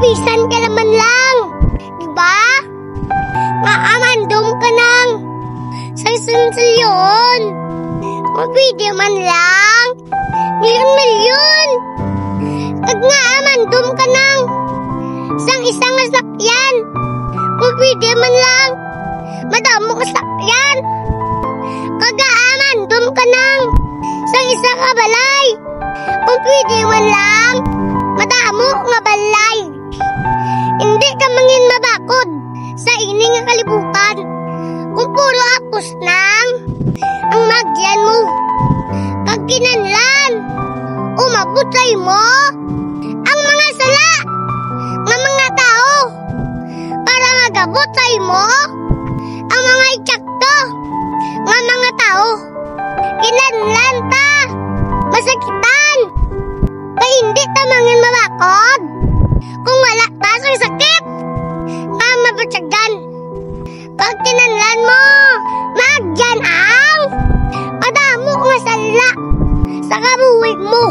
Mabisan ka naman lang. Diba? Maamandom ka nang sa silyon. Mabidi man lang. Milyon. Kag nga amandom ka nang sang isang sakyan. Mabidi man lang. Madamo ka sakyan. Kag amandom ka nang sang isang kabalay. Mabidi man lang. Madamo nga balay. Hindi ka mangin mabakod sa ining nga kalibutan. Kung puro apos nang ang magyan mo. Kag kinanlan, umabutay mo ang mga sala ng mga tao para magabutay mo ang mga itsakto ng mga tao. Kinanlan ta, masakitan, kay hindi ta mangin mabakod. Kung wala ta sa sakit, mabutsagan. Pag kinanlan mo, magyan ang madamo nga sala sa kabuwig mo.